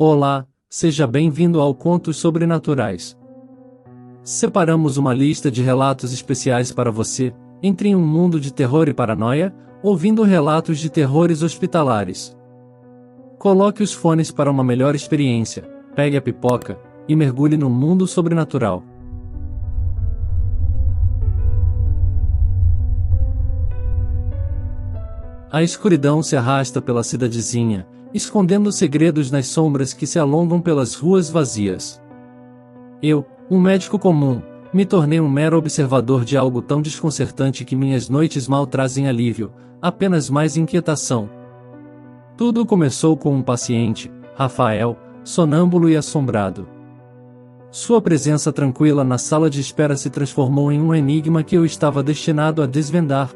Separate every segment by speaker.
Speaker 1: Olá, seja bem-vindo ao Contos Sobrenaturais. Separamos uma lista de relatos especiais para você, entre em um mundo de terror e paranoia, ouvindo relatos de terrores hospitalares. Coloque os fones para uma melhor experiência, pegue a pipoca, e mergulhe no mundo sobrenatural. A escuridão se arrasta pela cidadezinha, escondendo segredos nas sombras que se alongam pelas ruas vazias. Eu, um médico comum, me tornei um mero observador de algo tão desconcertante que minhas noites mal trazem alívio, apenas mais inquietação. Tudo começou com um paciente, Rafael, sonâmbulo e assombrado. Sua presença tranquila na sala de espera se transformou em um enigma que eu estava destinado a desvendar.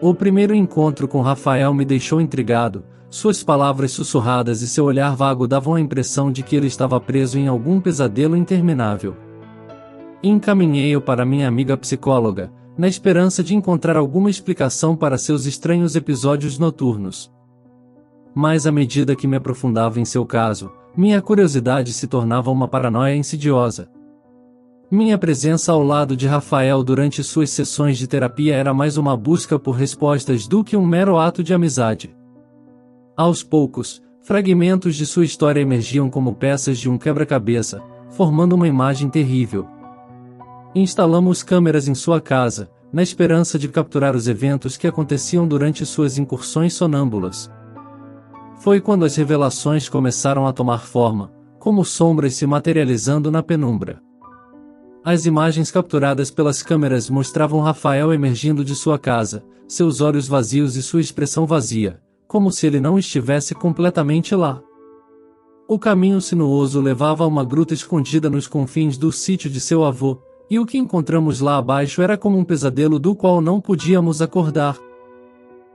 Speaker 1: O primeiro encontro com Rafael me deixou intrigado. Suas palavras sussurradas e seu olhar vago davam a impressão de que ele estava preso em algum pesadelo interminável. Encaminhei-o para minha amiga psicóloga, na esperança de encontrar alguma explicação para seus estranhos episódios noturnos. Mas à medida que me aprofundava em seu caso, minha curiosidade se tornava uma paranoia insidiosa. Minha presença ao lado de Rafael durante suas sessões de terapia era mais uma busca por respostas do que um mero ato de amizade. Aos poucos, fragmentos de sua história emergiam como peças de um quebra-cabeça, formando uma imagem terrível. Instalamos câmeras em sua casa, na esperança de capturar os eventos que aconteciam durante suas incursões sonâmbulas. Foi quando as revelações começaram a tomar forma, como sombras se materializando na penumbra. As imagens capturadas pelas câmeras mostravam Rafael emergindo de sua casa, seus olhos vazios e sua expressão vazia, como se ele não estivesse completamente lá. O caminho sinuoso levava a uma gruta escondida nos confins do sítio de seu avô, e o que encontramos lá abaixo era como um pesadelo do qual não podíamos acordar.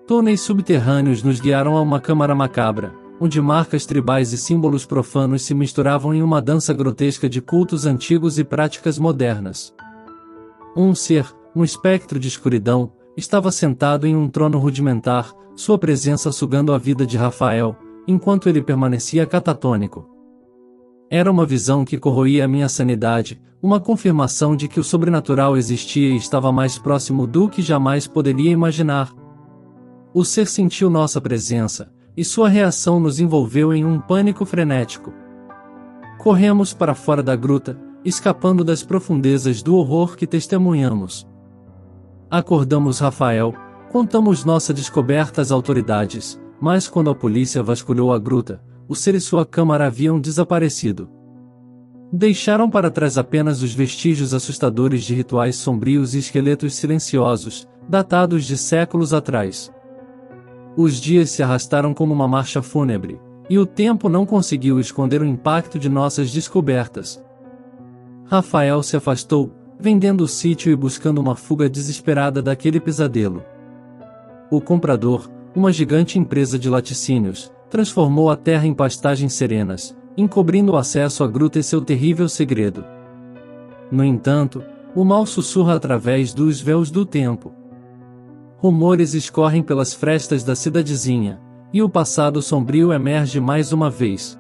Speaker 1: Túneis subterrâneos nos guiaram a uma câmara macabra, onde marcas tribais e símbolos profanos se misturavam em uma dança grotesca de cultos antigos e práticas modernas. Um ser, um espectro de escuridão, estava sentado em um trono rudimentar, sua presença sugando a vida de Rafael, enquanto ele permanecia catatônico. Era uma visão que corroía a minha sanidade, uma confirmação de que o sobrenatural existia e estava mais próximo do que jamais poderia imaginar. O ser sentiu nossa presença, e sua reação nos envolveu em um pânico frenético. Corremos para fora da gruta, escapando das profundezas do horror que testemunhamos. Acordamos Rafael, contamos nossa descoberta às autoridades, mas quando a polícia vasculhou a gruta, o ser e sua câmara haviam desaparecido. Deixaram para trás apenas os vestígios assustadores de rituais sombrios e esqueletos silenciosos, datados de séculos atrás. Os dias se arrastaram como uma marcha fúnebre, e o tempo não conseguiu esconder o impacto de nossas descobertas. Rafael se afastou, vendendo o sítio e buscando uma fuga desesperada daquele pesadelo. O comprador, uma gigante empresa de laticínios, transformou a terra em pastagens serenas, encobrindo o acesso à gruta e seu terrível segredo. No entanto, o mal sussurra através dos véus do tempo. Rumores escorrem pelas frestas da cidadezinha, e o passado sombrio emerge mais uma vez.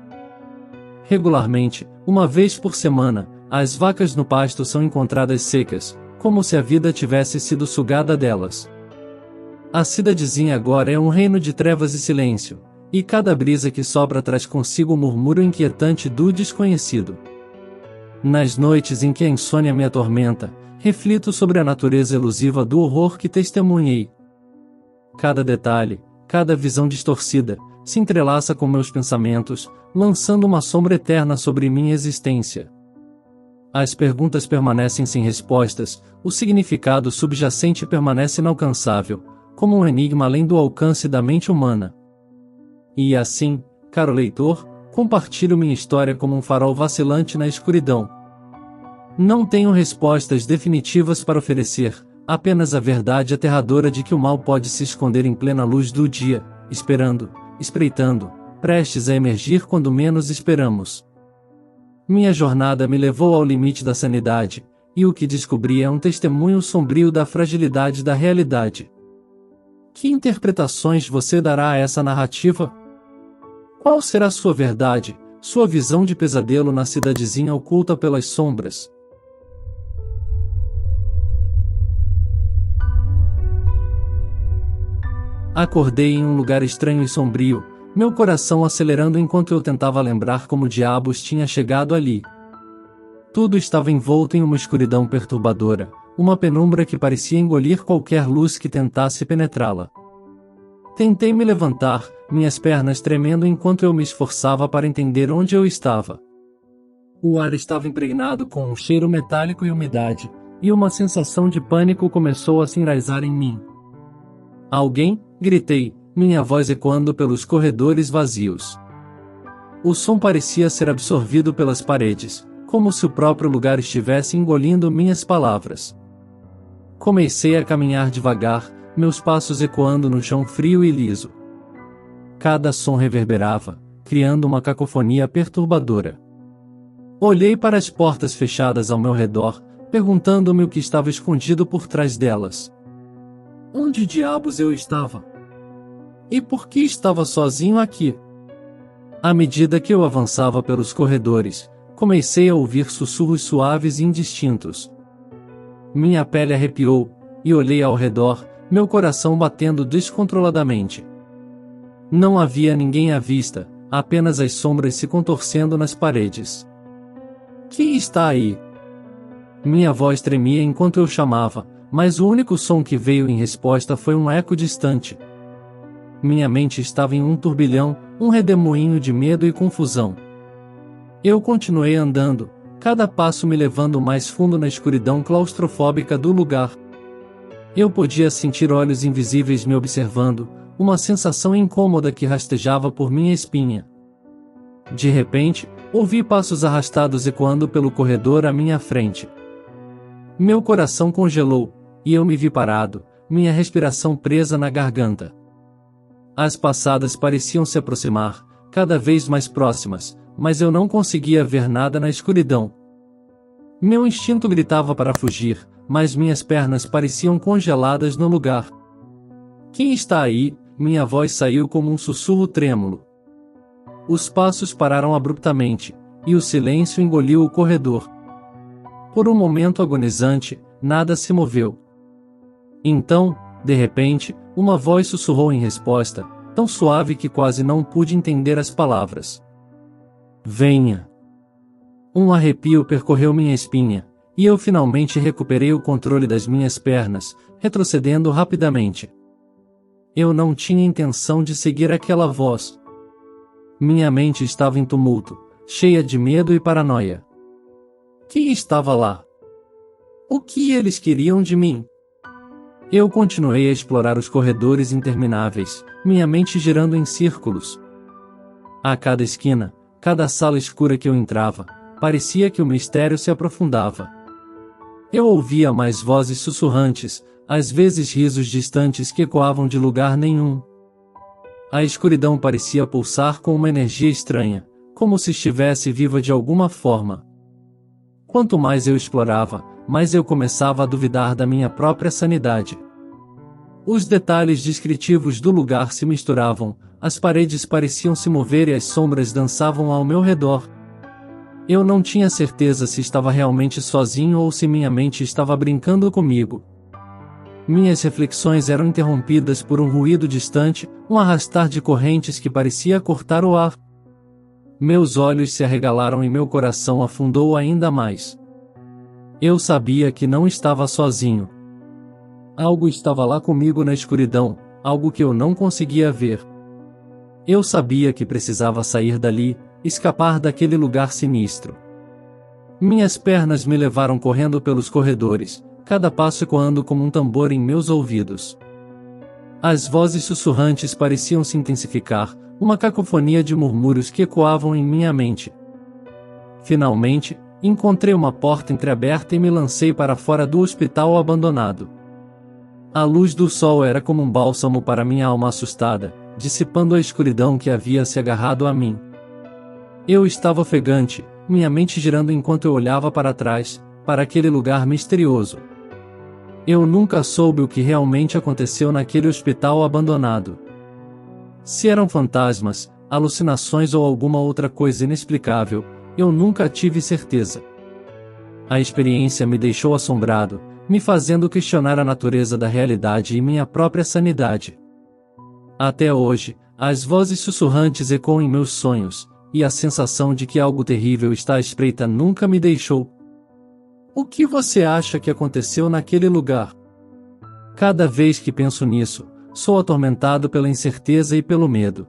Speaker 1: Regularmente, uma vez por semana, as vacas no pasto são encontradas secas, como se a vida tivesse sido sugada delas. A cidadezinha agora é um reino de trevas e silêncio, e cada brisa que sopra traz consigo o murmúrio inquietante do desconhecido. Nas noites em que a insônia me atormenta, reflito sobre a natureza elusiva do horror que testemunhei. Cada detalhe, cada visão distorcida, se entrelaça com meus pensamentos, lançando uma sombra eterna sobre minha existência. As perguntas permanecem sem respostas, o significado subjacente permanece inalcançável, como um enigma além do alcance da mente humana. E assim, caro leitor, compartilho minha história como um farol vacilante na escuridão. Não tenho respostas definitivas para oferecer, apenas a verdade aterradora de que o mal pode se esconder em plena luz do dia, esperando, espreitando, prestes a emergir quando menos esperamos. Minha jornada me levou ao limite da sanidade, e o que descobri é um testemunho sombrio da fragilidade da realidade. Que interpretações você dará a essa narrativa? Qual será sua verdade, sua visão de pesadelo na cidadezinha oculta pelas sombras. Acordei em um lugar estranho e sombrio, meu coração acelerando enquanto eu tentava lembrar como diabos tinha chegado ali. Tudo estava envolto em uma escuridão perturbadora, uma penumbra que parecia engolir qualquer luz que tentasse penetrá-la. Tentei me levantar, minhas pernas tremendo enquanto eu me esforçava para entender onde eu estava. O ar estava impregnado com um cheiro metálico e umidade, e uma sensação de pânico começou a se enraizar em mim. Alguém? Gritei, minha voz ecoando pelos corredores vazios. O som parecia ser absorvido pelas paredes, como se o próprio lugar estivesse engolindo minhas palavras. Comecei a caminhar devagar, meus passos ecoando no chão frio e liso. Cada som reverberava, criando uma cacofonia perturbadora. Olhei para as portas fechadas ao meu redor, perguntando-me o que estava escondido por trás delas. Onde diabos eu estava? E por que estava sozinho aqui? À medida que eu avançava pelos corredores, comecei a ouvir sussurros suaves e indistintos. Minha pele arrepiou, e olhei ao redor, meu coração batendo descontroladamente. Não havia ninguém à vista, apenas as sombras se contorcendo nas paredes. Quem está aí? Minha voz tremia enquanto eu chamava, mas o único som que veio em resposta foi um eco distante. Minha mente estava em um turbilhão, um redemoinho de medo e confusão. Eu continuei andando, cada passo me levando mais fundo na escuridão claustrofóbica do lugar. Eu podia sentir olhos invisíveis me observando, uma sensação incômoda que rastejava por minha espinha. De repente, ouvi passos arrastados ecoando pelo corredor à minha frente. Meu coração congelou, e eu me vi parado, minha respiração presa na garganta. As passadas pareciam se aproximar, cada vez mais próximas, mas eu não conseguia ver nada na escuridão. Meu instinto gritava para fugir, mas minhas pernas pareciam congeladas no lugar. Quem está aí? Minha voz saiu como um sussurro trêmulo. Os passos pararam abruptamente, e o silêncio engoliu o corredor. Por um momento agonizante, nada se moveu. Então, de repente, uma voz sussurrou em resposta, tão suave que quase não pude entender as palavras. Venha. Um arrepio percorreu minha espinha, e eu finalmente recuperei o controle das minhas pernas, retrocedendo rapidamente. Eu não tinha intenção de seguir aquela voz. Minha mente estava em tumulto, cheia de medo e paranoia. Quem estava lá? O que eles queriam de mim? Eu continuei a explorar os corredores intermináveis, minha mente girando em círculos. A cada esquina, cada sala escura que eu entrava, parecia que o mistério se aprofundava. Eu ouvia mais vozes sussurrantes, às vezes risos distantes que ecoavam de lugar nenhum. A escuridão parecia pulsar com uma energia estranha, como se estivesse viva de alguma forma. Quanto mais eu explorava, mais eu começava a duvidar da minha própria sanidade. Os detalhes descritivos do lugar se misturavam, as paredes pareciam se mover e as sombras dançavam ao meu redor. Eu não tinha certeza se estava realmente sozinho ou se minha mente estava brincando comigo. Minhas reflexões eram interrompidas por um ruído distante, um arrastar de correntes que parecia cortar o ar. Meus olhos se arregalaram e meu coração afundou ainda mais. Eu sabia que não estava sozinho. Algo estava lá comigo na escuridão, algo que eu não conseguia ver. Eu sabia que precisava sair dali, escapar daquele lugar sinistro. Minhas pernas me levaram correndo pelos corredores, cada passo ecoando como um tambor em meus ouvidos. As vozes sussurrantes pareciam se intensificar, uma cacofonia de murmúrios que ecoavam em minha mente. Finalmente, encontrei uma porta entreaberta e me lancei para fora do hospital abandonado. A luz do sol era como um bálsamo para minha alma assustada, dissipando a escuridão que havia se agarrado a mim. Eu estava ofegante, minha mente girando enquanto eu olhava para trás, para aquele lugar misterioso. Eu nunca soube o que realmente aconteceu naquele hospital abandonado. Se eram fantasmas, alucinações ou alguma outra coisa inexplicável, eu nunca tive certeza. A experiência me deixou assombrado, me fazendo questionar a natureza da realidade e minha própria sanidade. Até hoje, as vozes sussurrantes ecoam em meus sonhos, e a sensação de que algo terrível está à espreita nunca me deixou. O que você acha que aconteceu naquele lugar? Cada vez que penso nisso, sou atormentado pela incerteza e pelo medo.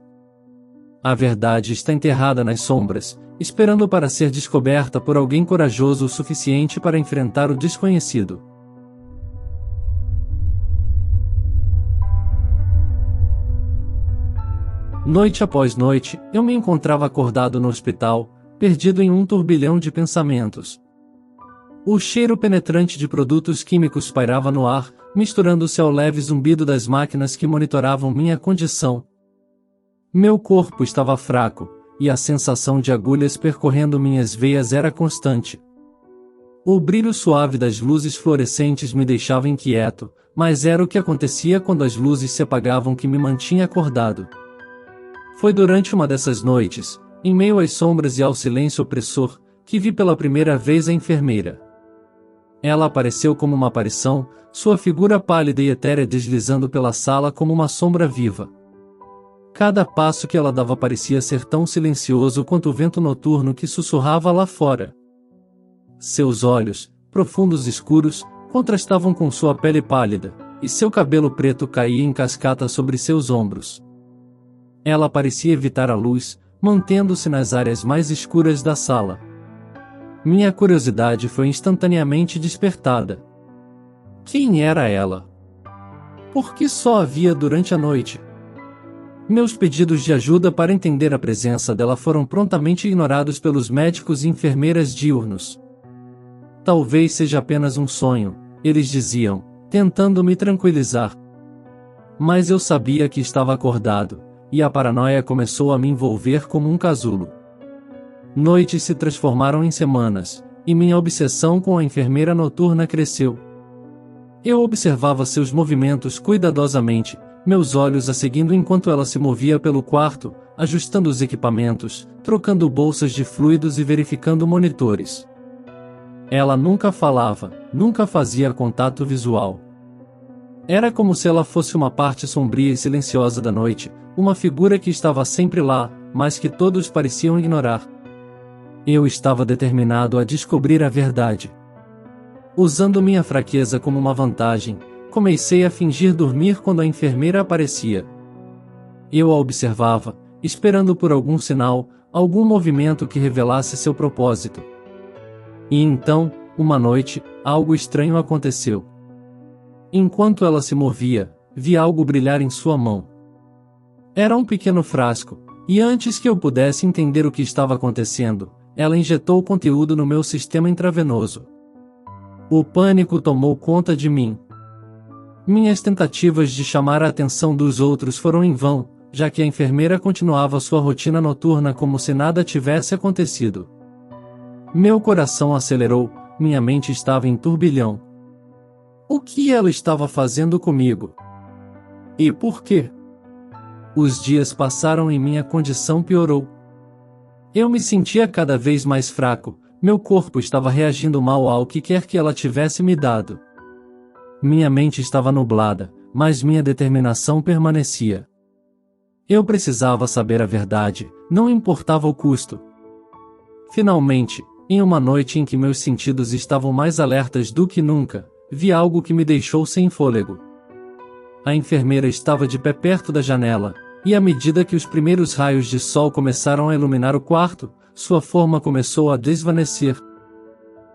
Speaker 1: A verdade está enterrada nas sombras, esperando para ser descoberta por alguém corajoso o suficiente para enfrentar o desconhecido. Noite após noite, eu me encontrava acordado no hospital, perdido em um turbilhão de pensamentos. O cheiro penetrante de produtos químicos pairava no ar, misturando-se ao leve zumbido das máquinas que monitoravam minha condição. Meu corpo estava fraco, e a sensação de agulhas percorrendo minhas veias era constante. O brilho suave das luzes fluorescentes me deixava inquieto, mas era o que acontecia quando as luzes se apagavam que me mantinha acordado. Foi durante uma dessas noites, em meio às sombras e ao silêncio opressor, que vi pela primeira vez a enfermeira. Ela apareceu como uma aparição, sua figura pálida e etérea deslizando pela sala como uma sombra viva. Cada passo que ela dava parecia ser tão silencioso quanto o vento noturno que sussurrava lá fora. Seus olhos, profundos e escuros, contrastavam com sua pele pálida, e seu cabelo preto caía em cascata sobre seus ombros. Ela parecia evitar a luz, mantendo-se nas áreas mais escuras da sala. Minha curiosidade foi instantaneamente despertada. Quem era ela? Por que só a via durante a noite? Meus pedidos de ajuda para entender a presença dela foram prontamente ignorados pelos médicos e enfermeiras diurnos. Talvez seja apenas um sonho, eles diziam, tentando me tranquilizar. Mas eu sabia que estava acordado, e a paranoia começou a me envolver como um casulo. Noites se transformaram em semanas, e minha obsessão com a enfermeira noturna cresceu. Eu observava seus movimentos cuidadosamente, meus olhos a seguindo enquanto ela se movia pelo quarto, ajustando os equipamentos, trocando bolsas de fluidos e verificando monitores. Ela nunca falava, nunca fazia contato visual. Era como se ela fosse uma parte sombria e silenciosa da noite, uma figura que estava sempre lá, mas que todos pareciam ignorar. Eu estava determinado a descobrir a verdade. Usando minha fraqueza como uma vantagem, comecei a fingir dormir quando a enfermeira aparecia. Eu a observava, esperando por algum sinal, algum movimento que revelasse seu propósito. E então, uma noite, algo estranho aconteceu. Enquanto ela se movia, vi algo brilhar em sua mão. Era um pequeno frasco, e antes que eu pudesse entender o que estava acontecendo, ela injetou conteúdo no meu sistema intravenoso. O pânico tomou conta de mim. Minhas tentativas de chamar a atenção dos outros foram em vão, já que a enfermeira continuava sua rotina noturna como se nada tivesse acontecido. Meu coração acelerou, minha mente estava em turbilhão. O que ela estava fazendo comigo? E por quê? Os dias passaram e minha condição piorou. Eu me sentia cada vez mais fraco, meu corpo estava reagindo mal ao que quer que ela tivesse me dado. Minha mente estava nublada, mas minha determinação permanecia. Eu precisava saber a verdade, não importava o custo. Finalmente, em uma noite em que meus sentidos estavam mais alertas do que nunca, vi algo que me deixou sem fôlego. A enfermeira estava de pé perto da janela, e à medida que os primeiros raios de sol começaram a iluminar o quarto, sua forma começou a desvanecer.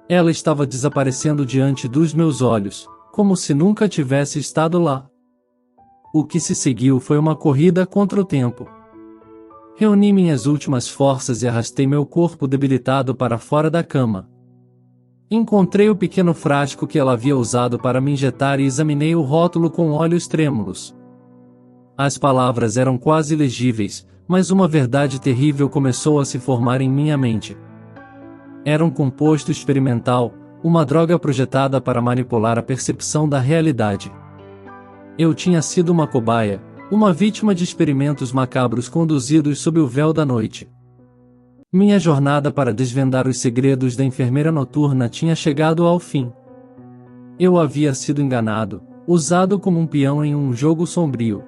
Speaker 1: Ela estava desaparecendo diante dos meus olhos, como se nunca tivesse estado lá. O que se seguiu foi uma corrida contra o tempo. Reuni minhas últimas forças e arrastei meu corpo debilitado para fora da cama. Encontrei o pequeno frasco que ela havia usado para me injetar e examinei o rótulo com olhos trêmulos. As palavras eram quase legíveis, mas uma verdade terrível começou a se formar em minha mente. Era um composto experimental, uma droga projetada para manipular a percepção da realidade. Eu tinha sido uma cobaia, uma vítima de experimentos macabros conduzidos sob o véu da noite. Minha jornada para desvendar os segredos da enfermeira noturna tinha chegado ao fim. Eu havia sido enganado, usado como um peão em um jogo sombrio.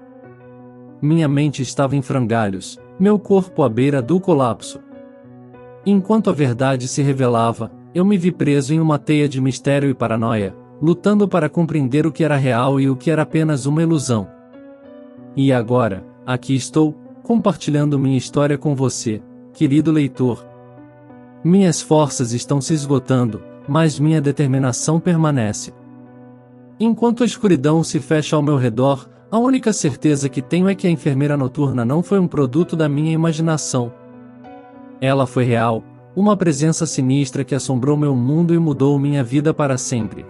Speaker 1: Minha mente estava em frangalhos, meu corpo à beira do colapso. Enquanto a verdade se revelava, eu me vi preso em uma teia de mistério e paranoia, lutando para compreender o que era real e o que era apenas uma ilusão. E agora, aqui estou, compartilhando minha história com você, querido leitor. Minhas forças estão se esgotando, mas minha determinação permanece. Enquanto a escuridão se fecha ao meu redor, a única certeza que tenho é que a enfermeira noturna não foi um produto da minha imaginação. Ela foi real, uma presença sinistra que assombrou meu mundo e mudou minha vida para sempre.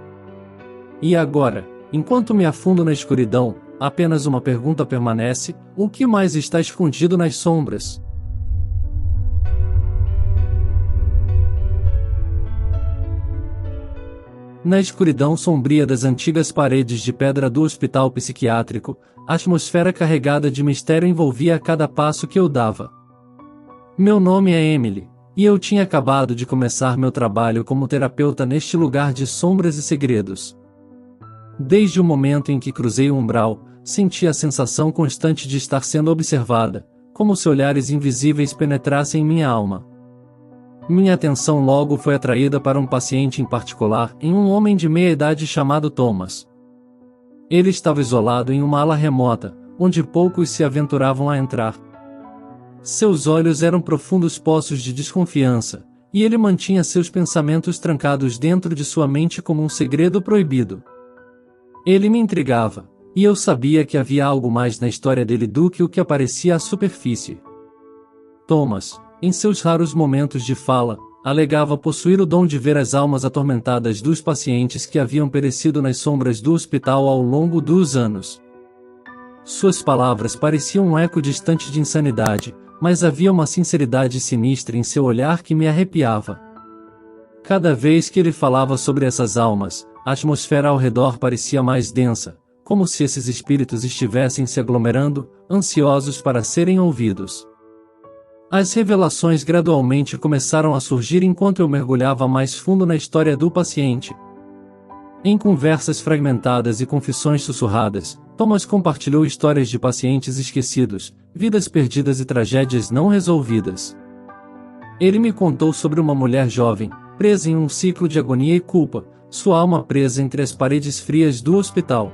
Speaker 1: E agora, enquanto me afundo na escuridão, apenas uma pergunta permanece: o que mais está escondido nas sombras? Na escuridão sombria das antigas paredes de pedra do hospital psiquiátrico, a atmosfera carregada de mistério envolvia a cada passo que eu dava. Meu nome é Emily, e eu tinha acabado de começar meu trabalho como terapeuta neste lugar de sombras e segredos. Desde o momento em que cruzei o umbral, senti a sensação constante de estar sendo observada, como se olhares invisíveis penetrassem minha alma. Minha atenção logo foi atraída para um paciente em particular, em um homem de meia-idade chamado Thomas. Ele estava isolado em uma ala remota, onde poucos se aventuravam a entrar. Seus olhos eram profundos poços de desconfiança, e ele mantinha seus pensamentos trancados dentro de sua mente como um segredo proibido. Ele me intrigava, e eu sabia que havia algo mais na história dele do que o que aparecia à superfície. Thomas, em seus raros momentos de fala, alegava possuir o dom de ver as almas atormentadas dos pacientes que haviam perecido nas sombras do hospital ao longo dos anos. Suas palavras pareciam um eco distante de insanidade, mas havia uma sinceridade sinistra em seu olhar que me arrepiava. Cada vez que ele falava sobre essas almas, a atmosfera ao redor parecia mais densa, como se esses espíritos estivessem se aglomerando, ansiosos para serem ouvidos. As revelações gradualmente começaram a surgir enquanto eu mergulhava mais fundo na história do paciente. Em conversas fragmentadas e confissões sussurradas, Thomas compartilhou histórias de pacientes esquecidos, vidas perdidas e tragédias não resolvidas. Ele me contou sobre uma mulher jovem, presa em um ciclo de agonia e culpa, sua alma presa entre as paredes frias do hospital.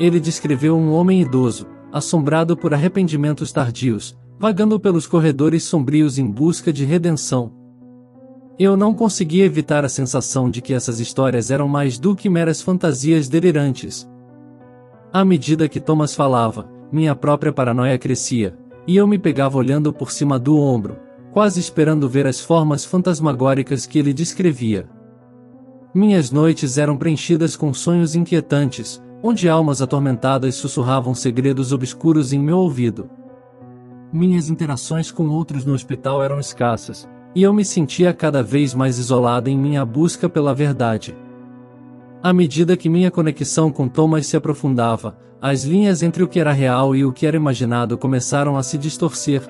Speaker 1: Ele descreveu um homem idoso, assombrado por arrependimentos tardios, vagando pelos corredores sombrios em busca de redenção. Eu não conseguia evitar a sensação de que essas histórias eram mais do que meras fantasias delirantes. À medida que Thomas falava, minha própria paranoia crescia, e eu me pegava olhando por cima do ombro, quase esperando ver as formas fantasmagóricas que ele descrevia. Minhas noites eram preenchidas com sonhos inquietantes, onde almas atormentadas sussurravam segredos obscuros em meu ouvido. Minhas interações com outros no hospital eram escassas, e eu me sentia cada vez mais isolado em minha busca pela verdade. À medida que minha conexão com Thomas se aprofundava, as linhas entre o que era real e o que era imaginado começaram a se distorcer.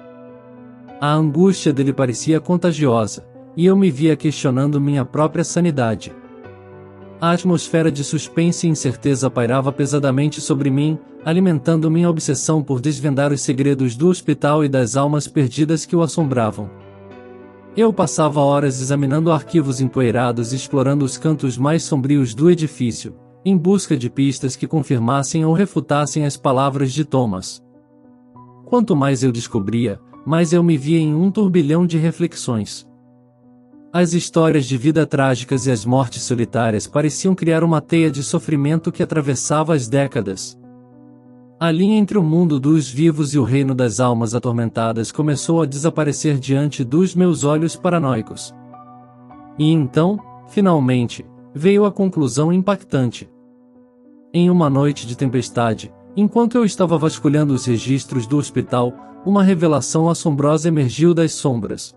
Speaker 1: A angústia dele parecia contagiosa, e eu me via questionando minha própria sanidade. A atmosfera de suspense e incerteza pairava pesadamente sobre mim, alimentando minha obsessão por desvendar os segredos do hospital e das almas perdidas que o assombravam. Eu passava horas examinando arquivos empoeirados e explorando os cantos mais sombrios do edifício, em busca de pistas que confirmassem ou refutassem as palavras de Thomas. Quanto mais eu descobria, mais eu me via em um turbilhão de reflexões. As histórias de vida trágicas e as mortes solitárias pareciam criar uma teia de sofrimento que atravessava as décadas. A linha entre o mundo dos vivos e o reino das almas atormentadas começou a desaparecer diante dos meus olhos paranoicos. E então, finalmente, veio a conclusão impactante. Em uma noite de tempestade, enquanto eu estava vasculhando os registros do hospital, uma revelação assombrosa emergiu das sombras.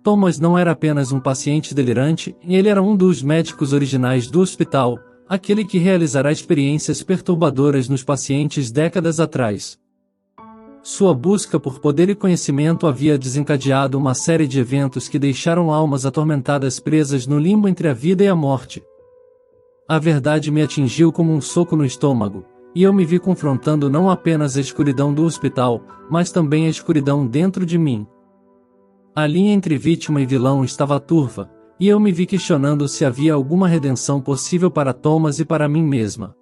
Speaker 1: Thomas não era apenas um paciente delirante, ele era um dos médicos originais do hospital, aquele que realizará experiências perturbadoras nos pacientes décadas atrás. Sua busca por poder e conhecimento havia desencadeado uma série de eventos que deixaram almas atormentadas presas no limbo entre a vida e a morte. A verdade me atingiu como um soco no estômago, e eu me vi confrontando não apenas a escuridão do hospital, mas também a escuridão dentro de mim. A linha entre vítima e vilão estava turva, e eu me vi questionando se havia alguma redenção possível para Thomas e para mim mesma.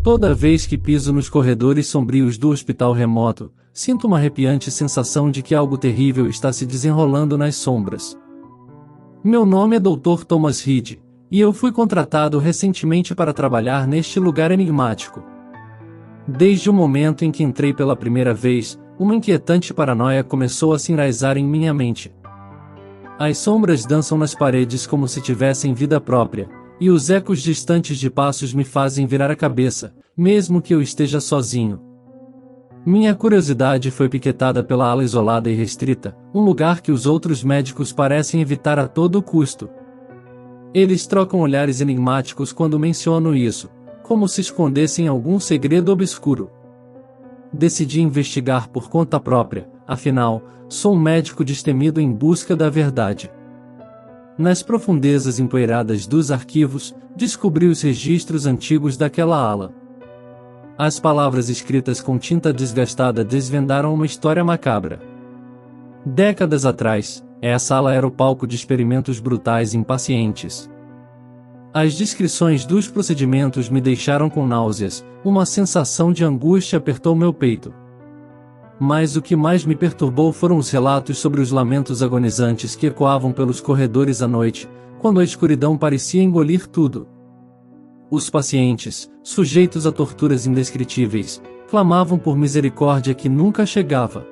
Speaker 1: Toda vez que piso nos corredores sombrios do hospital remoto, sinto uma arrepiante sensação de que algo terrível está se desenrolando nas sombras. Meu nome é Dr. Thomas Reed, e eu fui contratado recentemente para trabalhar neste lugar enigmático. Desde o momento em que entrei pela primeira vez, uma inquietante paranoia começou a se enraizar em minha mente. As sombras dançam nas paredes como se tivessem vida própria, e os ecos distantes de passos me fazem virar a cabeça, mesmo que eu esteja sozinho. Minha curiosidade foi piquetada pela ala isolada e restrita, um lugar que os outros médicos parecem evitar a todo custo. Eles trocam olhares enigmáticos quando menciono isso, como se escondessem algum segredo obscuro. Decidi investigar por conta própria, afinal, sou um médico destemido em busca da verdade. Nas profundezas empoeiradas dos arquivos, descobri os registros antigos daquela ala. As palavras escritas com tinta desgastada desvendaram uma história macabra. Décadas atrás, essa ala era o palco de experimentos brutais em pacientes. As descrições dos procedimentos me deixaram com náuseas, uma sensação de angústia apertou meu peito. Mas o que mais me perturbou foram os relatos sobre os lamentos agonizantes que ecoavam pelos corredores à noite, quando a escuridão parecia engolir tudo. Os pacientes, sujeitos a torturas indescritíveis, clamavam por misericórdia que nunca chegava.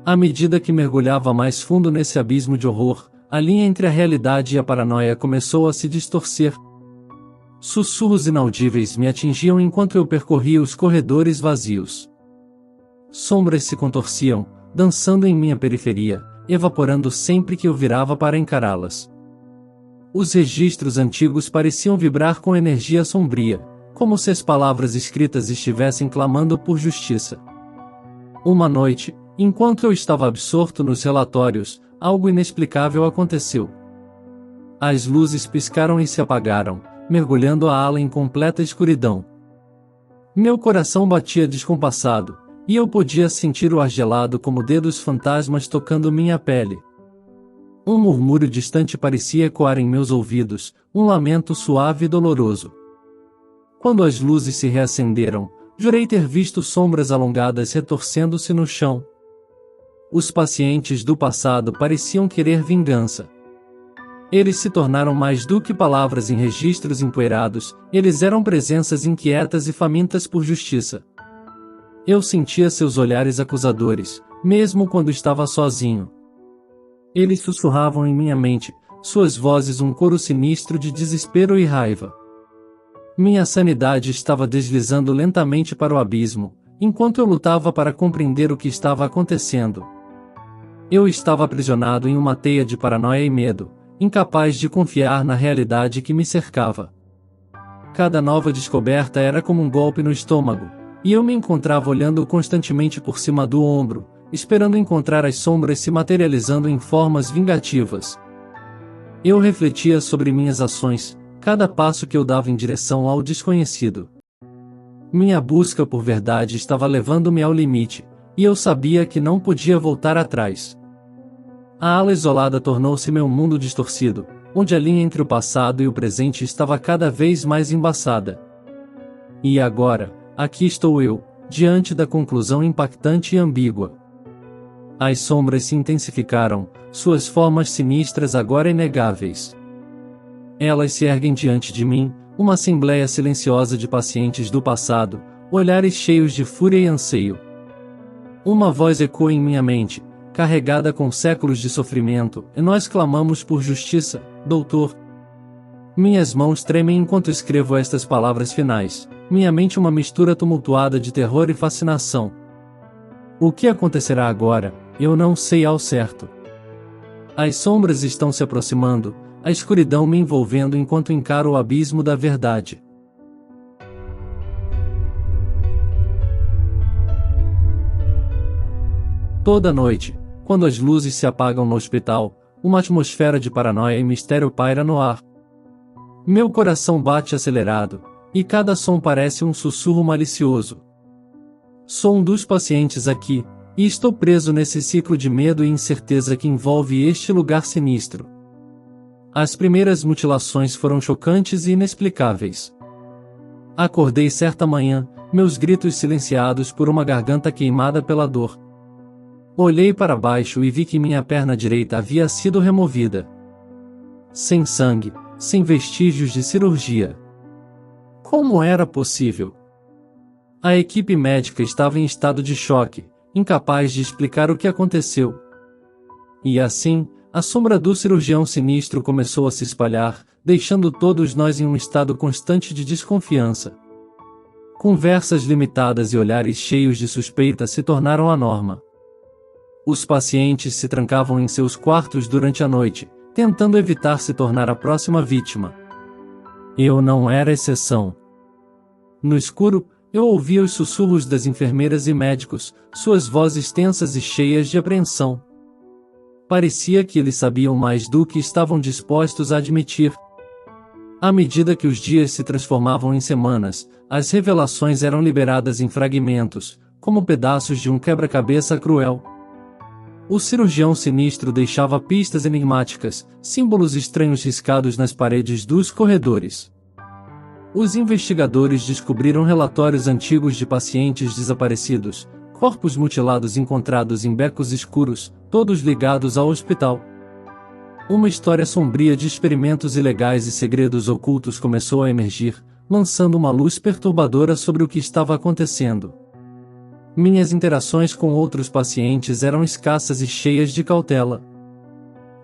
Speaker 1: À medida que mergulhava mais fundo nesse abismo de horror, a linha entre a realidade e a paranoia começou a se distorcer. Sussurros inaudíveis me atingiam enquanto eu percorria os corredores vazios. Sombras se contorciam, dançando em minha periferia, evaporando sempre que eu virava para encará-las. Os registros antigos pareciam vibrar com energia sombria, como se as palavras escritas estivessem clamando por justiça. Uma noite, enquanto eu estava absorto nos relatórios, algo inexplicável aconteceu. As luzes piscaram e se apagaram, mergulhando a ala em completa escuridão. Meu coração batia descompassado, e eu podia sentir o ar gelado como dedos fantasmas tocando minha pele. Um murmúrio distante parecia ecoar em meus ouvidos, um lamento suave e doloroso. Quando as luzes se reacenderam, jurei ter visto sombras alongadas retorcendo-se no chão. Os pacientes do passado pareciam querer vingança. Eles se tornaram mais do que palavras em registros empoeirados, eles eram presenças inquietas e famintas por justiça. Eu sentia seus olhares acusadores, mesmo quando estava sozinho. Eles sussurravam em minha mente, suas vozes um coro sinistro de desespero e raiva. Minha sanidade estava deslizando lentamente para o abismo, enquanto eu lutava para compreender o que estava acontecendo. Eu estava aprisionado em uma teia de paranoia e medo, incapaz de confiar na realidade que me cercava. Cada nova descoberta era como um golpe no estômago, e eu me encontrava olhando constantemente por cima do ombro, esperando encontrar as sombras se materializando em formas vingativas. Eu refletia sobre minhas ações, cada passo que eu dava em direção ao desconhecido. Minha busca por verdade estava levando-me ao limite, e eu sabia que não podia voltar atrás. A ala isolada tornou-se meu mundo distorcido, onde a linha entre o passado e o presente estava cada vez mais embaçada. E agora, aqui estou eu, diante da conclusão impactante e ambígua. As sombras se intensificaram, suas formas sinistras agora inegáveis. Elas se erguem diante de mim, uma assembleia silenciosa de pacientes do passado, olhares cheios de fúria e anseio. Uma voz ecoa em minha mente, carregada com séculos de sofrimento, e nós clamamos por justiça, doutor. Minhas mãos tremem enquanto escrevo estas palavras finais, minha mente uma mistura tumultuada de terror e fascinação. O que acontecerá agora, eu não sei ao certo. As sombras estão se aproximando, a escuridão me envolvendo enquanto encaro o abismo da verdade. Toda noite, quando as luzes se apagam no hospital, uma atmosfera de paranoia e mistério paira no ar. Meu coração bate acelerado, e cada som parece um sussurro malicioso. Sou um dos pacientes aqui, e estou preso nesse ciclo de medo e incerteza que envolve este lugar sinistro. As primeiras mutilações foram chocantes e inexplicáveis. Acordei certa manhã, meus gritos silenciados por uma garganta queimada pela dor. Olhei para baixo e vi que minha perna direita havia sido removida. Sem sangue, sem vestígios de cirurgia. Como era possível? A equipe médica estava em estado de choque, incapaz de explicar o que aconteceu. E assim, a sombra do cirurgião sinistro começou a se espalhar, deixando todos nós em um estado constante de desconfiança. Conversas limitadas e olhares cheios de suspeita se tornaram a norma. Os pacientes se trancavam em seus quartos durante a noite, tentando evitar se tornar a próxima vítima. Eu não era exceção. No escuro, eu ouvia os sussurros das enfermeiras e médicos, suas vozes tensas e cheias de apreensão. Parecia que eles sabiam mais do que estavam dispostos a admitir. À medida que os dias se transformavam em semanas, as revelações eram liberadas em fragmentos, como pedaços de um quebra-cabeça cruel. O cirurgião sinistro deixava pistas enigmáticas, símbolos estranhos riscados nas paredes dos corredores. Os investigadores descobriram relatórios antigos de pacientes desaparecidos, corpos mutilados encontrados em becos escuros, todos ligados ao hospital. Uma história sombria de experimentos ilegais e segredos ocultos começou a emergir, lançando uma luz perturbadora sobre o que estava acontecendo. Minhas interações com outros pacientes eram escassas e cheias de cautela.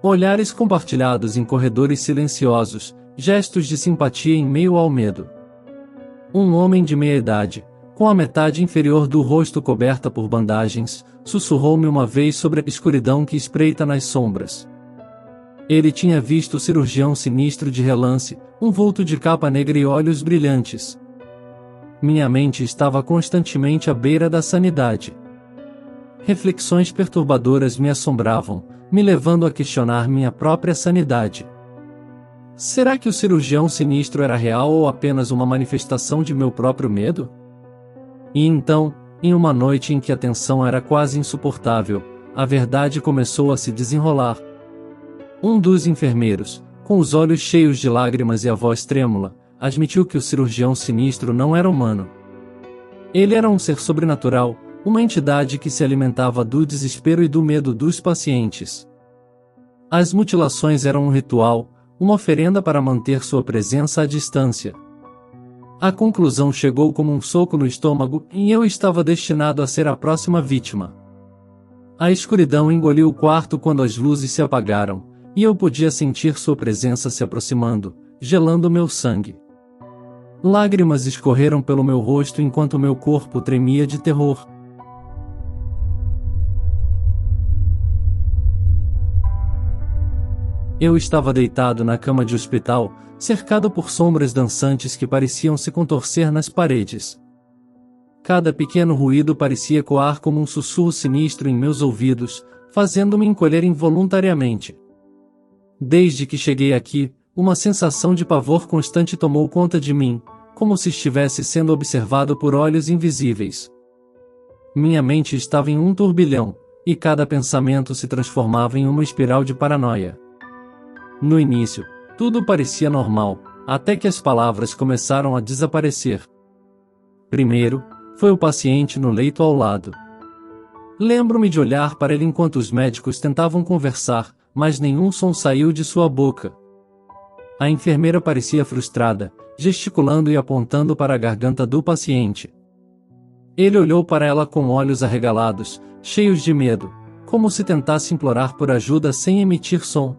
Speaker 1: Olhares compartilhados em corredores silenciosos, gestos de simpatia em meio ao medo. Um homem de meia-idade, com a metade inferior do rosto coberta por bandagens, sussurrou-me uma vez sobre a escuridão que espreita nas sombras. Ele tinha visto o cirurgião sinistro de relance, um vulto de capa negra e olhos brilhantes. Minha mente estava constantemente à beira da sanidade. Reflexões perturbadoras me assombravam, me levando a questionar minha própria sanidade. Será que o cirurgião sinistro era real ou apenas uma manifestação de meu próprio medo? E então, em uma noite em que a tensão era quase insuportável, a verdade começou a se desenrolar. Um dos enfermeiros, com os olhos cheios de lágrimas e a voz trêmula, admitiu que o cirurgião sinistro não era humano. Ele era um ser sobrenatural, uma entidade que se alimentava do desespero e do medo dos pacientes. As mutilações eram um ritual, uma oferenda para manter sua presença à distância. A conclusão chegou como um soco no estômago, e eu estava destinado a ser a próxima vítima. A escuridão engoliu o quarto quando as luzes se apagaram, e eu podia sentir sua presença se aproximando, gelando meu sangue. Lágrimas escorreram pelo meu rosto enquanto meu corpo tremia de terror. Eu estava deitado na cama de hospital, cercado por sombras dançantes que pareciam se contorcer nas paredes. Cada pequeno ruído parecia ecoar como um sussurro sinistro em meus ouvidos, fazendo-me encolher involuntariamente. Desde que cheguei aqui, uma sensação de pavor constante tomou conta de mim, como se estivesse sendo observado por olhos invisíveis. Minha mente estava em um turbilhão, e cada pensamento se transformava em uma espiral de paranoia. No início, tudo parecia normal, até que as palavras começaram a desaparecer. Primeiro, foi o paciente no leito ao lado. Lembro-me de olhar para ele enquanto os médicos tentavam conversar, mas nenhum som saiu de sua boca. A enfermeira parecia frustrada, gesticulando e apontando para a garganta do paciente. Ele olhou para ela com olhos arregalados, cheios de medo, como se tentasse implorar por ajuda sem emitir som.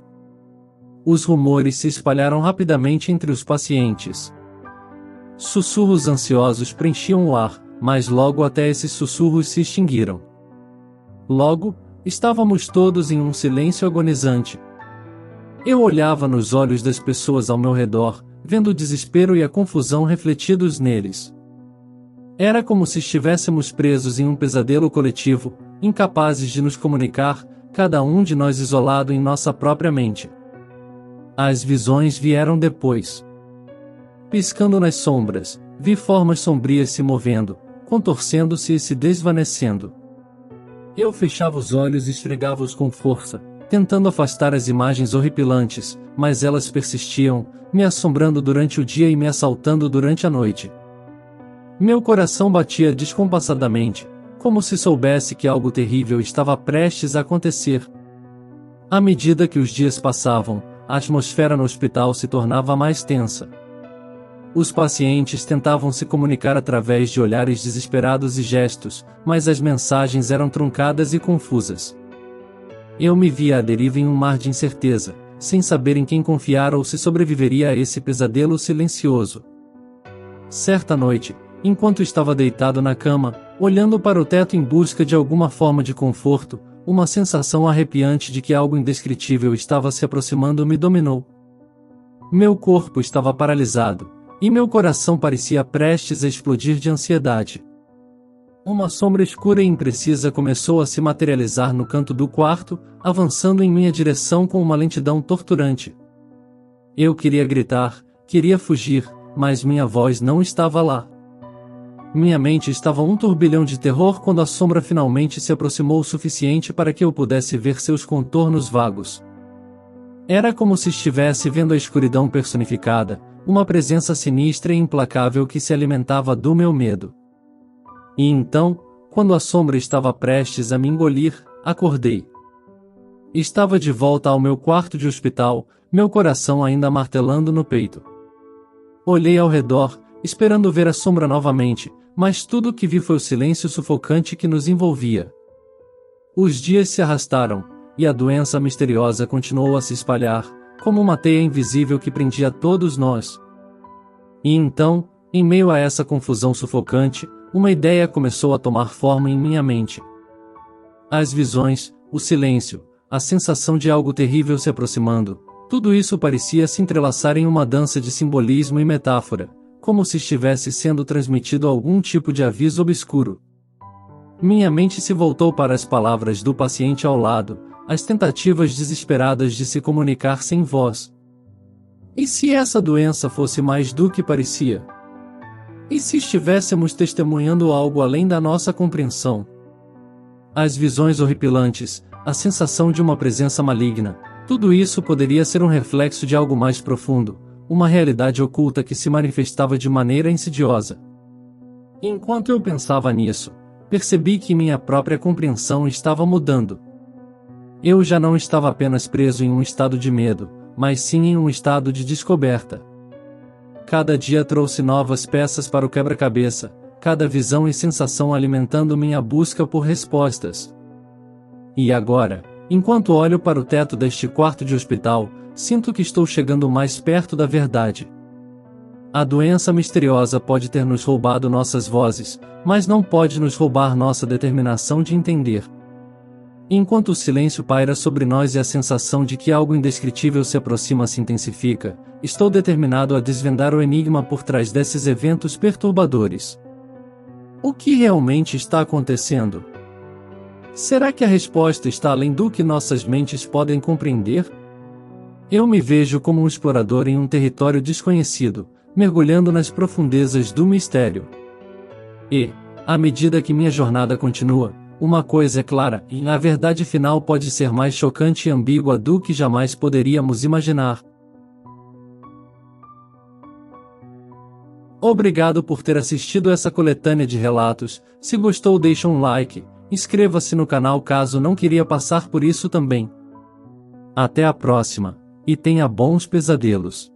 Speaker 1: Os rumores se espalharam rapidamente entre os pacientes. Sussurros ansiosos preenchiam o ar, mas logo até esses sussurros se extinguiram. Logo, Estávamos todos em um silêncio agonizante. Eu olhava nos olhos das pessoas ao meu redor, vendo o desespero e a confusão refletidos neles. Era como se estivéssemos presos em um pesadelo coletivo, incapazes de nos comunicar, cada um de nós isolado em nossa própria mente. As visões vieram depois. Piscando nas sombras, vi formas sombrias se movendo, contorcendo-se e se desvanecendo. Eu fechava os olhos e esfregava-os com força, tentando afastar as imagens horripilantes, mas elas persistiam, me assombrando durante o dia e me assaltando durante a noite. Meu coração batia descompassadamente, como se soubesse que algo terrível estava prestes a acontecer. À medida que os dias passavam, a atmosfera no hospital se tornava mais tensa. Os pacientes tentavam se comunicar através de olhares desesperados e gestos, mas as mensagens eram truncadas e confusas. Eu me via à deriva em um mar de incerteza, sem saber em quem confiar ou se sobreviveria a esse pesadelo silencioso. Certa noite, enquanto estava deitado na cama, olhando para o teto em busca de alguma forma de conforto, uma sensação arrepiante de que algo indescritível estava se aproximando me dominou. Meu corpo estava paralisado, e meu coração parecia prestes a explodir de ansiedade. Uma sombra escura e imprecisa começou a se materializar no canto do quarto, avançando em minha direção com uma lentidão torturante. Eu queria gritar, queria fugir, mas minha voz não estava lá. Minha mente estava um turbilhão de terror quando a sombra finalmente se aproximou o suficiente para que eu pudesse ver seus contornos vagos. Era como se estivesse vendo a escuridão personificada, uma presença sinistra e implacável que se alimentava do meu medo. E então, quando a sombra estava prestes a me engolir, acordei. Estava de volta ao meu quarto de hospital, meu coração ainda martelando no peito. Olhei ao redor, esperando ver a sombra novamente, mas tudo o que vi foi o silêncio sufocante que nos envolvia. Os dias se arrastaram, e a doença misteriosa continuou a se espalhar, como uma teia invisível que prendia todos nós. E então, em meio a essa confusão sufocante, uma ideia começou a tomar forma em minha mente. As visões, o silêncio, a sensação de algo terrível se aproximando, tudo isso parecia se entrelaçar em uma dança de simbolismo e metáfora, como se estivesse sendo transmitido algum tipo de aviso obscuro. Minha mente se voltou para as palavras do paciente ao lado, as tentativas desesperadas de se comunicar sem voz. E se essa doença fosse mais do que parecia? E se estivéssemos testemunhando algo além da nossa compreensão? As visões horripilantes, a sensação de uma presença maligna, tudo isso poderia ser um reflexo de algo mais profundo, uma realidade oculta que se manifestava de maneira insidiosa. Enquanto eu pensava nisso, percebi que minha própria compreensão estava mudando. Eu já não estava apenas preso em um estado de medo, mas sim em um estado de descoberta. Cada dia trouxe novas peças para o quebra-cabeça, cada visão e sensação alimentando minha busca por respostas. E agora, enquanto olho para o teto deste quarto de hospital, sinto que estou chegando mais perto da verdade. A doença misteriosa pode ter nos roubado nossas vozes, mas não pode nos roubar nossa determinação de entender. Enquanto o silêncio paira sobre nós e a sensação de que algo indescritível se aproxima se intensifica, estou determinado a desvendar o enigma por trás desses eventos perturbadores. O que realmente está acontecendo? Será que a resposta está além do que nossas mentes podem compreender? Eu me vejo como um explorador em um território desconhecido, mergulhando nas profundezas do mistério. E, à medida que minha jornada continua, uma coisa é clara, e a verdade final pode ser mais chocante e ambígua do que jamais poderíamos imaginar. Obrigado por ter assistido essa coletânea de relatos. Se gostou, deixa um like, inscreva-se no canal caso não queria passar por isso também. Até a próxima, e tenha bons pesadelos.